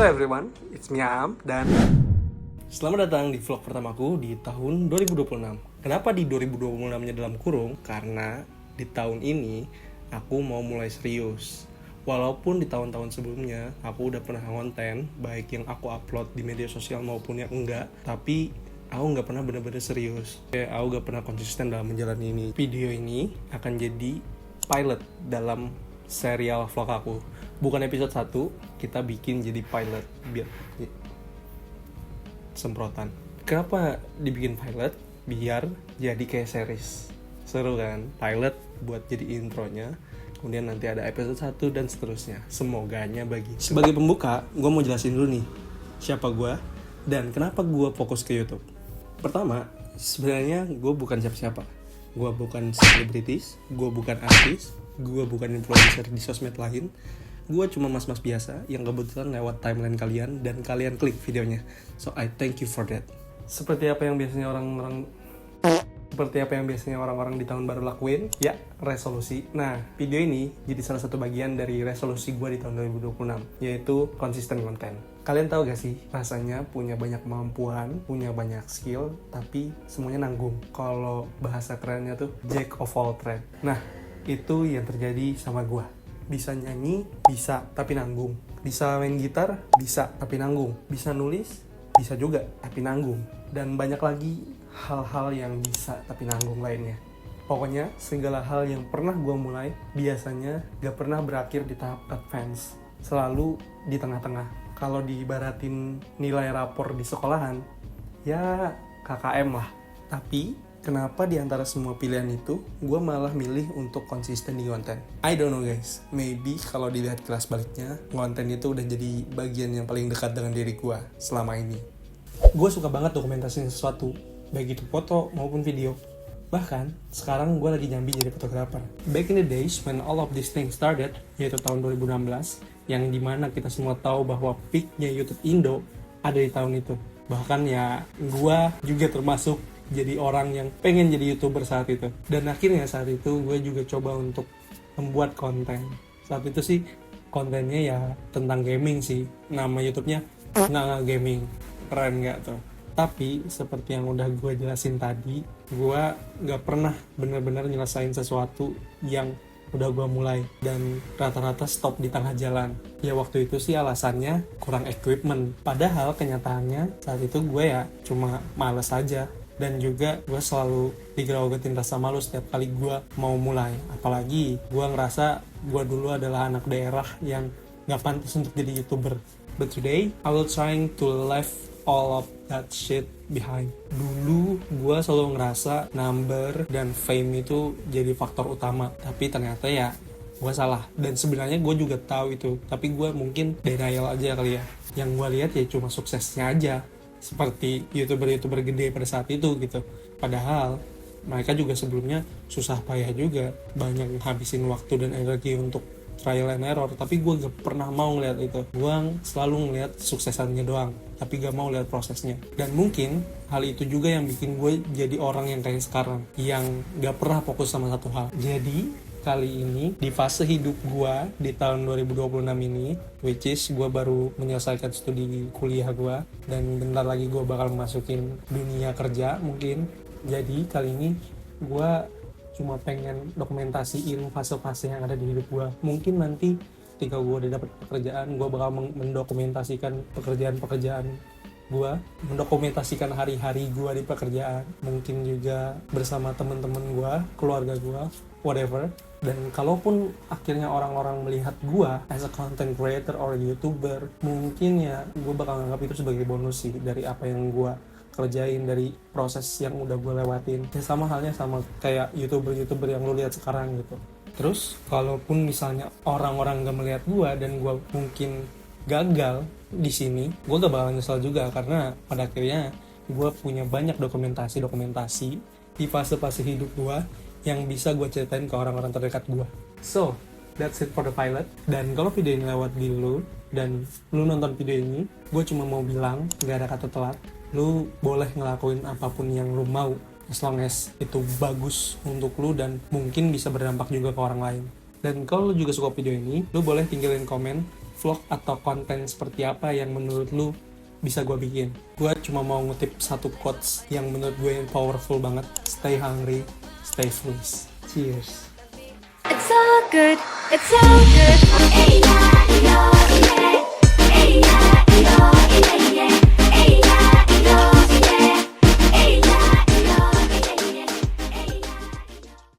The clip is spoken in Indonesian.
everyone, it's me Aam dan selamat datang di vlog pertamaku di tahun 2026. Kenapa di 2026-nya dalam kurung? Karena di tahun ini aku mau mulai serius. Walaupun di tahun-tahun sebelumnya aku udah pernah konten, baik yang aku upload di media sosial maupun yang enggak, tapi aku nggak pernah benar-benar serius. Aku nggak pernah konsisten dalam menjalani ini. Video ini akan jadi pilot dalam serial vlog aku. Bukan episode 1, kita bikin jadi pilot biar semprotan. Kenapa dibikin pilot? Biar jadi kayak series. Seru kan? Pilot buat jadi intronya. Kemudian nanti ada episode 1 dan seterusnya. Semoganya bagi. Sebagai pembuka, gue mau jelasin dulu nih siapa gue dan kenapa gue fokus ke YouTube. Pertama, sebenarnya gue bukan siapa-siapa. Gue bukan selebritis, gue bukan artis, gue bukan influencer di sosmed lain. Gue cuma mas-mas biasa yang kebetulan lewat timeline kalian dan kalian klik videonya. So I thank you for that. Seperti apa yang biasanya orang-orang di tahun baru lakuin? Ya, resolusi. Nah, video ini jadi salah satu bagian dari resolusi gue di tahun 2026, yaitu konsisten konten. Kalian tahu gak sih, rasanya punya banyak kemampuan, punya banyak skill, tapi semuanya nanggung. Kalau bahasa kerennya tuh jack of all trades. Nah, itu yang terjadi sama gue. Bisa nyanyi, bisa, tapi nanggung. Bisa main gitar, bisa, tapi nanggung. Bisa nulis, bisa juga, tapi nanggung. Dan banyak lagi hal-hal yang bisa, tapi nanggung lainnya. Pokoknya, segala hal yang pernah gue mulai, biasanya gak pernah berakhir di tahap advance. Selalu di tengah-tengah. Kalau diibaratin nilai rapor di sekolahan, ya KKM lah. Tapi kenapa di antara semua pilihan itu, gue malah milih untuk konsisten di konten? I don't know guys, maybe kalau dilihat kelas baliknya, konten itu udah jadi bagian yang paling dekat dengan diri gue selama ini. Gue suka banget dokumentasiin sesuatu, baik itu foto maupun video. Bahkan, sekarang gue lagi nyambi jadi fotografer. Back in the days when all of these things started, yaitu tahun 2016, yang dimana kita semua tahu bahwa peaknya YouTube Indo ada di tahun itu. Bahkan ya, gue juga termasuk jadi orang yang pengen jadi YouTuber saat itu. Dan akhirnya saat itu gue juga coba untuk membuat konten. Saat itu sih kontennya ya tentang gaming sih. Nama YouTube-nya Nanga Gaming. Keren gak tuh? Tapi seperti yang udah gue jelasin tadi, gue gak pernah benar-benar nyelesain sesuatu yang udah gue mulai. Dan rata-rata stop di tengah jalan. Ya waktu itu sih alasannya kurang equipment. Padahal kenyataannya saat itu gue ya cuma males aja. Dan juga gue selalu digerogotin rasa malu setiap kali gue mau mulai. Apalagi gue ngerasa gue dulu adalah anak daerah yang gak pantas untuk jadi YouTuber. But today, I will trying to leave all of that shit behind. Dulu gue selalu ngerasa number dan fame itu jadi faktor utama. Tapi ternyata ya gue salah. Dan sebenarnya gue juga tahu itu. Tapi gue mungkin denial aja kali ya. Yang gue lihat ya cuma suksesnya aja. Seperti YouTuber-YouTuber gede pada saat itu gitu. Padahal mereka juga sebelumnya susah payah juga, banyak habisin waktu dan energi untuk trial and error, tapi gue gak pernah mau ngeliat itu. Gue selalu ngeliat suksesannya doang, tapi gak mau lihat prosesnya. Dan mungkin hal itu juga yang bikin gue jadi orang yang kayak sekarang, yang gak pernah fokus sama satu hal. Jadi kali ini di fase hidup gue di tahun 2026 ini, which is gue baru menyelesaikan studi kuliah gue dan bentar lagi gue bakal masukin dunia kerja mungkin. Jadi kali ini gue cuma pengen dokumentasiin fase-fase yang ada di hidup gue. Mungkin nanti ketika gue udah dapet pekerjaan, gue bakal mendokumentasikan pekerjaan gue, mendokumentasikan hari-hari gue di pekerjaan, mungkin juga bersama temen-temen gue, keluarga gue, whatever. Dan kalaupun akhirnya orang-orang melihat gue as a content creator or YouTuber, mungkin ya gue bakal nganggap itu sebagai bonus sih dari apa yang gue kerjain, dari proses yang udah gue lewatin. Ya sama halnya sama kayak YouTuber-YouTuber yang lo lihat sekarang gitu. Terus kalaupun misalnya orang-orang gak melihat gue dan gue mungkin gagal di sini, gue gak bakal nyesel juga karena pada akhirnya gue punya banyak dokumentasi di fase-fase hidup gue yang bisa gue ceritain ke orang-orang terdekat gue. So, that's it for the pilot. Dan kalau video ini lewat di lu dan lu nonton video ini, gue cuma mau bilang gak ada kata telat. Lu boleh ngelakuin apapun yang lu mau, as long as itu bagus untuk lu dan mungkin bisa berdampak juga ke orang lain. Dan kalau lu juga suka video ini, lu boleh tinggalin komen vlog atau konten seperti apa yang menurut lu bisa gue bikin. Gue cuma mau ngutip satu quotes yang menurut gue yang powerful banget. Stay hungry, stay foolish. Cheers. It's all good, it's all good. Hey, now.